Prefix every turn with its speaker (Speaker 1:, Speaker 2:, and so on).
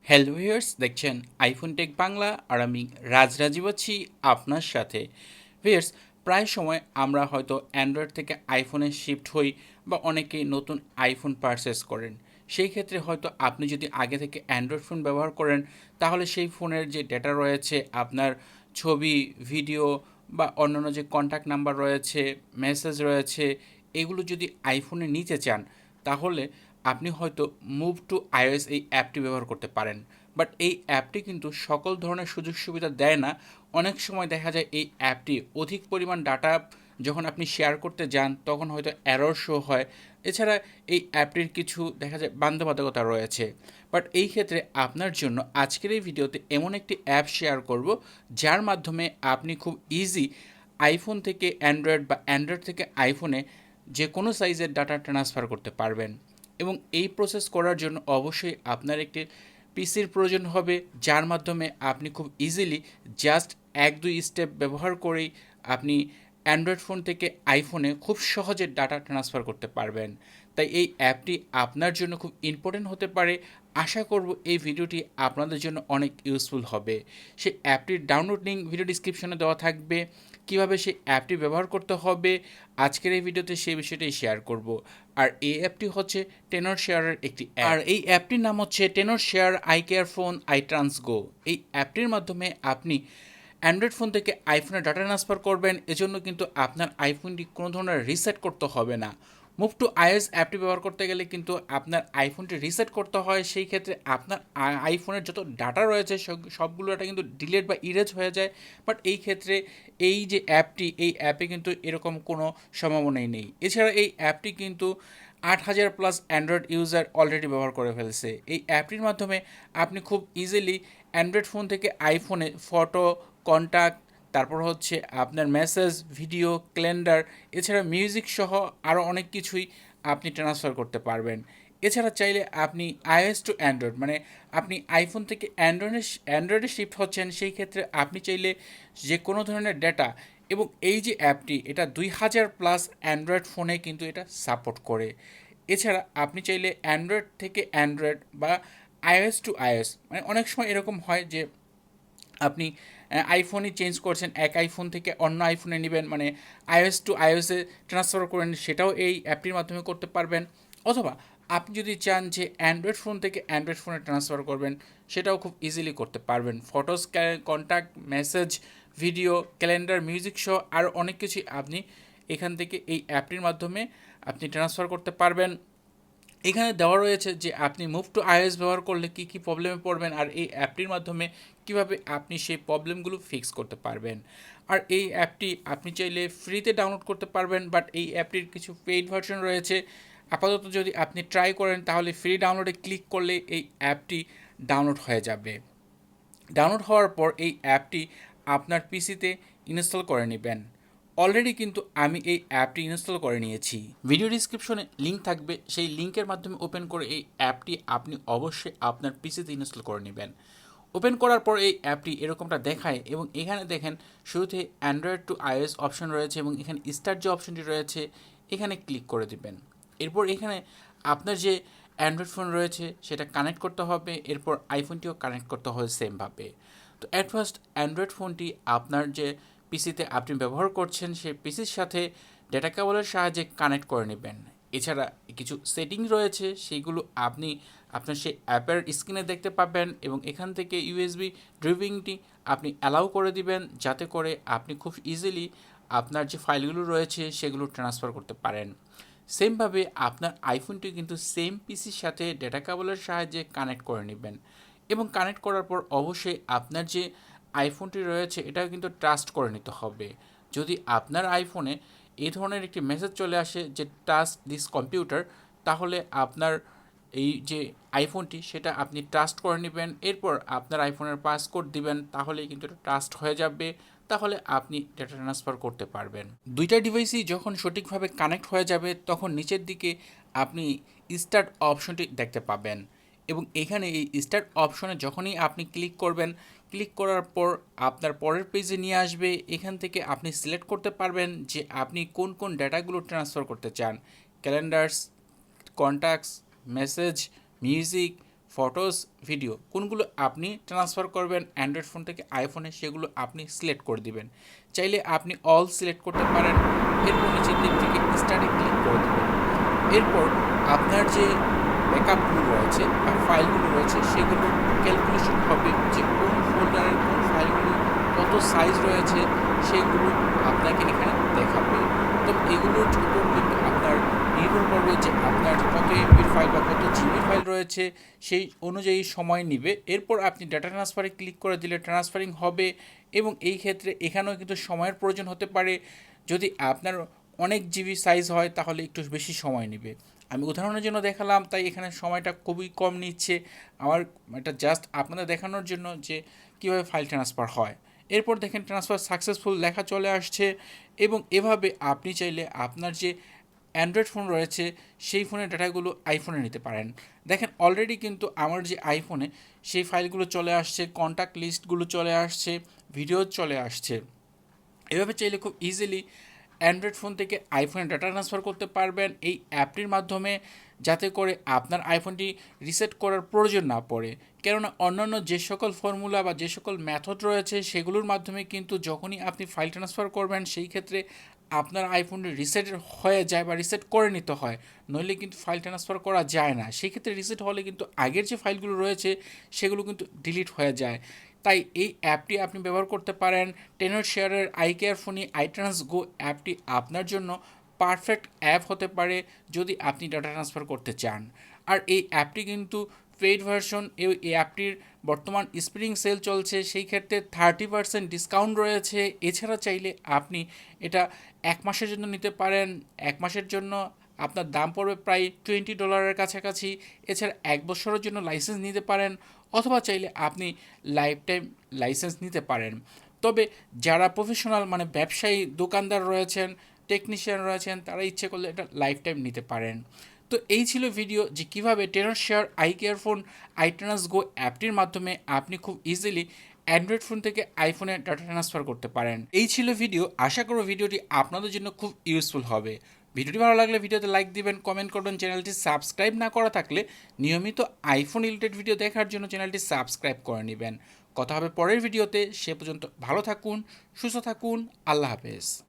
Speaker 1: Hello viewers, দেখছেন iPhone take Bangla আর আমি রাজরাজীব আছি আপনার সাথে। ভিউয়ার্স, প্রায় সময় আমরা হয়তো অ্যান্ড্রয়েড থেকে আইফোনে শিফট হই বা অনেকেই নতুন আইফোন পারচেস করেন। সেই ক্ষেত্রে হয়তো আপনি যদি আগে থেকে অ্যান্ড্রয়েড ফোন ব্যবহার করেন, তাহলে সেই ফোনের যে ডেটা রয়েছে, আপনার ছবি, ভিডিও বা অন্যান্য যে কন্ট্যাক্ট নাম্বার রয়েছে, মেসেজ রয়েছে, এগুলো যদি আইফোনে নিতে চান, তাহলে আপনি হয়তো মুভ টু আইওএস এই অ্যাপটি ব্যবহার করতে পারেন। বাট এই অ্যাপটি কিন্তু সকল ধরনের সুযোগ সুবিধা দেয় না। অনেক সময় দেখা যায় এই অ্যাপটি অধিক পরিমাণ ডাটা যখন আপনি শেয়ার করতে যান, তখন হয়তো এরর শো হয়। এছাড়া এই অ্যাপটির কিছু দেখা যায় বাধ্যবাধকতা রয়েছে। বাট এই ক্ষেত্রে আপনার জন্য আজকের এই ভিডিওতে এমন একটি অ্যাপ শেয়ার করব, যার মাধ্যমে আপনি খুব ইজি আইফোন থেকে অ্যান্ড্রয়েড বা অ্যান্ড্রয়েড থেকে আইফোনে যে কোনো সাইজের ডাটা ট্রান্সফার করতে পারবেন। এবং এই প্রসেস করার জন্য অবশ্যই আপনার একটি পিসির প্রয়োজন হবে, যার মাধ্যমে আপনি খুব ইজিলি জাস্ট 1-2 স্টেপ ব্যবহার করেই আপনি অ্যান্ড্রয়েড ফোন থেকে আইফোনে খুব সহজে ডাটা ট্রান্সফার করতে পারবেন। তাই এই অ্যাপটি আপনার জন্য খুব ইম্পর্টেন্ট হতে পারে। আশা করব এই ভিডিওটি আপনাদের জন্য অনেক ইউজফুল হবে। সেই অ্যাপটির ডাউনলোড লিঙ্ক ভিডিও ডিসক্রিপশনে দেওয়া থাকবে। কিভাবে সেই অ্যাপটি ব্যবহার করতে হবে আজকের এই ভিডিওতে সেই বিষয়টাই শেয়ার করব। আর এই অ্যাপটি হচ্ছে টেনর শেয়ারের একটি অ্যাপ। আর এই অ্যাপটির নাম হচ্ছে tenure share eye care phone iTransGo। এই অ্যাপটির মাধ্যমে আপনি অ্যান্ড্রয়েড ফোন থেকে আইফোনে ডাটা ট্রান্সফার করবেন। এজন্য কিন্তু আপনার আইফোনটি কোনো ধরনের রিসেট করতে হবে না। মুভ টু আইওএস অ্যাপটি ব্যবহার করতে গেলে কিন্তু আপনার আইফোনটি রিসেট করতে হয়। সেই ক্ষেত্রে আপনার আইফোনের যত ডাটা রয়েছে সবগুলো ডাটা কিন্তু ডিলেট বা ইরেজ হয়ে যায়। বাট এই ক্ষেত্রে এই যে অ্যাপটি, এই অ্যাপে কিন্তু এরকম কোনো সম্ভাবনাই নেই। এছাড়া এই অ্যাপটি কিন্তু 8,000+ অ্যান্ড্রয়েড ইউজার অলরেডি ব্যবহার করে ফেলছে। এই অ্যাপটির মাধ্যমে আপনি খুব ইজিলি অ্যান্ড্রয়েড ফোন থেকে আইফোনে ফটো, কন্ট্যাক্ট, তারপর হচ্ছে আপনার মেসেজ, ভিডিও, ক্যালেন্ডার, এছাড়া মিউজিক সহ আরও অনেক কিছুই আপনি ট্রান্সফার করতে পারবেন। এছাড়া চাইলে আপনি আইওএস টু অ্যান্ড্রয়েড, মানে আপনি আইফোন থেকে অ্যান্ড্রয়েডে শিফট হচ্ছেন, সেই ক্ষেত্রে আপনি চাইলে যে কোনো ধরনের ডেটা, এবং এই যে অ্যাপটি, এটা 2,000+ অ্যান্ড্রয়েড ফোনে কিন্তু এটা সাপোর্ট করে। এছাড়া আপনি চাইলে অ্যান্ড্রয়েড থেকে অ্যান্ড্রয়েড বা আইওএস টু আইওএস, মানে অনেক সময় এরকম হয় যে আপনি আইফোনই চেঞ্জ করছেন, এক আইফোন থেকে অন্য আইফোনে নেবেন, মানে আইওএস টু আইওএসে ট্রান্সফার করেন, সেটাও এই অ্যাপটির মাধ্যমে করতে পারবেন। অথবা আপনি যদি চান যে অ্যান্ড্রয়েড ফোন থেকে অ্যান্ড্রয়েড ফোনে ট্রান্সফার করবেন, সেটাও খুব ইজিলি করতে পারবেন। Photos, contact, message, video, calendar, music সহ আরও অনেক কিছুই আপনি এখান থেকে এই অ্যাপটির মাধ্যমে আপনি ট্রান্সফার করতে পারবেন। এখানে দেওয়া রয়েছে যে আপনি মুভ টু আইওএস ব্যবহার করলে কী কী প্রবলেমে পড়বেন, আর এই অ্যাপটির মাধ্যমে কীভাবে আপনি সেই প্রবলেমগুলো ফিক্স করতে পারবেন। আর এই অ্যাপটি আপনি চাইলে ফ্রিতে ডাউনলোড করতে পারবেন, বাট এই অ্যাপটির কিছু পেইড ভার্সন রয়েছে। আপাতত যদি আপনি ট্রাই করেন, তাহলে ফ্রি ডাউনলোডে ক্লিক করলে এই অ্যাপটি ডাউনলোড হয়ে যাবে। ডাউনলোড হওয়ার পর এই অ্যাপটি আপনার পিসিতে ইনস্টল করে নেবেন। অলরেডি কিন্তু আমি এই অ্যাপটি ইনস্টল করে নিয়েছি। ভিডিও ডিসক্রিপশনে লিঙ্ক থাকবে, সেই লিঙ্কের মাধ্যমে ওপেন করে এই অ্যাপটি আপনি অবশ্যই আপনার পিসিতে ইনস্টল করে নেবেন। ওপেন করার পর এই অ্যাপটি এরকমটা দেখায়, এবং এখানে দেখেন শুরুতে অ্যান্ড্রয়েড টু আইওএস অপশন রয়েছে, এবং এখানে স্টার্ট যে অপশনটি রয়েছে এখানে ক্লিক করে দিবেন। এরপর এখানে আপনার যে অ্যান্ড্রয়েড ফোন রয়েছে সেটা কানেক্ট করতে হবে, এরপর আইফোনটিও কানেক্ট করতে হবে সেমভাবে। তো অ্যাট ফার্স্ট অ্যান্ড্রয়েড ফোনটি আপনার যে পিসিতে আপনি ব্যবহার করছেন সেই পিসির সাথে ডেটা কেবলের সাহায্যে কানেক্ট করে নেবেন। এছাড়া কিছু সেটিং রয়েছে, সেইগুলো আপনি আপনার সেই অ্যাপের স্ক্রিনে দেখতে পাবেন, এবং এখান থেকে ইউএসবি ড্রাইভিংটি আপনি অ্যালাউ করে দিবেন, যাতে করে আপনি খুব ইজিলি আপনার যে ফাইলগুলো রয়েছে সেগুলো ট্রান্সফার করতে পারেন। সেমভাবে আপনার আইফোনটি কিন্তু সেম পিসির সাথে ডেটা কেবলের সাহায্যে কানেক্ট করে নেবেন, এবং কানেক্ট করার পর অবশ্যই আপনার যে আইফোনটি রয়েছে এটাও কিন্তু ট্রাস্ট করে নিতে হবে। যদি আপনার আইফোনে এই ধরনের একটি মেসেজ চলে আসে যে ট্রাস্ট দিস কম্পিউটার, তাহলে আপনার এই যে আইফোনটি সেটা আপনি ট্রাস্ট করে নেবেন। এরপর আপনার আইফোনের পাসকোড দিবেন, তাহলেই কিন্তু এটা ট্রাস্ট হয়ে যাবে। তাহলে আপনি ডেটা ট্রান্সফার করতে পারবেন। দুইটা ডিভাইসই যখন সঠিকভাবে কানেক্ট হয়ে যাবে, তখন নিচের দিকে আপনি স্টার্ট অপশনটি দেখতে পাবেন, এবং এখানে এই স্টার্ট অপশনে যখনই আপনি ক্লিক করবেন, ক্লিক করার পর আপনার পরের পেজে নিয়ে আসবে। এখান থেকে আপনি সিলেক্ট করতে পারবেন যে আপনি কোন কোন ডেটাগুলো ট্রান্সফার করতে চান। Calendars, contacts, message, music, photos, video কোনগুলো আপনি ট্রান্সফার করবেন অ্যান্ড্রয়েড ফোন থেকে আইফোনে সেগুলো আপনি সিলেক্ট করে দিবেন। চাইলে আপনি অল সিলেক্ট করতে পারেন। এরপর নিচের দিক থেকে স্টার্টে ক্লিক করে দেবেন। এরপর আপনার যে ব্যাকআপগুলো রয়েছে বা ফাইলগুলো রয়েছে সেগুলো ক্যালকুলেশন হবে যে কোন ফোল্ডারের কোন ফাইলগুলো কত সাইজ রয়েছে সেগুলো আপনাকে এখানে দেখাবে। তো এগুলোর উপর কিন্তু আপনার নির্ভর করবে যে আপনার কত এমবির ফাইল বা কত জিবির ফাইল রয়েছে, সেই অনুযায়ী সময় নেবে। এরপর আপনি ডাটা ট্রান্সফারে ক্লিক করে দিলে ট্রান্সফারিং হবে এবং এই ক্ষেত্রে এখানেও কিন্তু সময়ের প্রয়োজন হতে পারে। যদি আপনার অনেক জিবি সাইজ হয় তাহলে একটু বেশি সময় নেবে। আমি উদাহরণের জন্য দেখালাম, তাই এখানে সময়টা খুবই কম নিচ্ছে। আমার এটা জাস্ট আপনাদের দেখানোর জন্য যে কীভাবে ফাইল ট্রান্সফার হয়। এরপর দেখেন ট্রান্সফার সাকসেসফুল লেখা চলে আসছে এবং এভাবে আপনি চাইলে আপনার যে অ্যান্ড্রয়েড ফোন রয়েছে সেই ফোনের ডাটাগুলো আইফোনে নিতে পারেন। দেখেন অলরেডি কিন্তু আমার যে আইফোনে সেই ফাইলগুলো চলে আসছে, কন্ট্যাক্ট লিস্টগুলো চলে আসছে, ভিডিও চলে আসছে। এভাবে চাইলে খুব ইজিলি অ্যান্ড্রয়েড ফোন থেকে আইফোনে ডাটা ট্রান্সফার করতে পারবেন এই অ্যাপটির মাধ্যমে, যাতে করে আপনার আইফোনটি রিসেট করার প্রয়োজন না পড়ে। কেননা অন্যান্য যে সকল ফর্মুলা বা যে সকল মেথড রয়েছে সেগুলোর মাধ্যমে কিন্তু যখনই আপনি ফাইল ট্রান্সফার করবেন সেই ক্ষেত্রে আপনার আইফোনটি রিসেট হয়ে যায় বা রিসেট করে নিতে হয়, নইলে কিন্তু ফাইল ট্রান্সফার করা যায় না। সেই ক্ষেত্রে রিসেট হলে কিন্তু আগের যে ফাইলগুলো রয়েছে সেগুলো কিন্তু ডিলিট হয়ে যায়। তাই এই অ্যাপটি আপনি ব্যবহার করতে পারেন। টেনর শেয়ারের আইকেয়ার ফোনে iTransGo অ্যাপটি আপনার জন্য পারফেক্ট অ্যাপ হতে পারে যদি আপনি ডাটা ট্রান্সফার করতে চান। আর এই অ্যাপটি কিন্তু পেইড ভার্সন। এই অ্যাপটির বর্তমান স্প্রিং সেল চলছে, সেই ক্ষেত্রে 30% ডিসকাউন্ট রয়েছে। এছাড়া চাইলে আপনি এটা 1 মাসের জন্য নিতে পারেন। 1 মাসের জন্য আপনার দাম পড়বে প্রায় $20 কাছাকাছি। এছাড়া 1 বছরের জন্য লাইসেন্স নিতে পারেন, অথবা চাইলে আপনি লাইফ টাইম লাইসেন্স নিতে পারেন। তবে যারা প্রফেশনাল মানে ব্যবসায়ী দোকানদার রয়েছেন, টেকনিশিয়ান রয়েছেন, তারা ইচ্ছে করলে এটা লাইফ টাইম নিতে পারেন। তো এই ছিল ভিডিও যে কীভাবে tenure share ICARE phone iTransGo অ্যাপটির মাধ্যমে আপনি খুব ইজিলি অ্যান্ড্রয়েড ফোন থেকে আইফোনে ডাটা ট্রান্সফার করতে পারেন। এই ছিল ভিডিও। আশা করব ভিডিওটি আপনাদের জন্য খুব ইউজফুল হবে। ভিডিওটি ভালো লাগলে ভিডিওতে লাইক দিবেন, কমেন্ট করবেন। চ্যানেলটি সাবস্ক্রাইব না করা থাকলে নিয়মিত আইফোন রিলেটেড ভিডিও দেখার জন্য চ্যানেলটি সাবস্ক্রাইব করে নেবেন। কথা হবে পরের ভিডিওতে। সে পর্যন্ত ভালো থাকুন, সুস্থ থাকুন। আল্লাহ হাফেজ।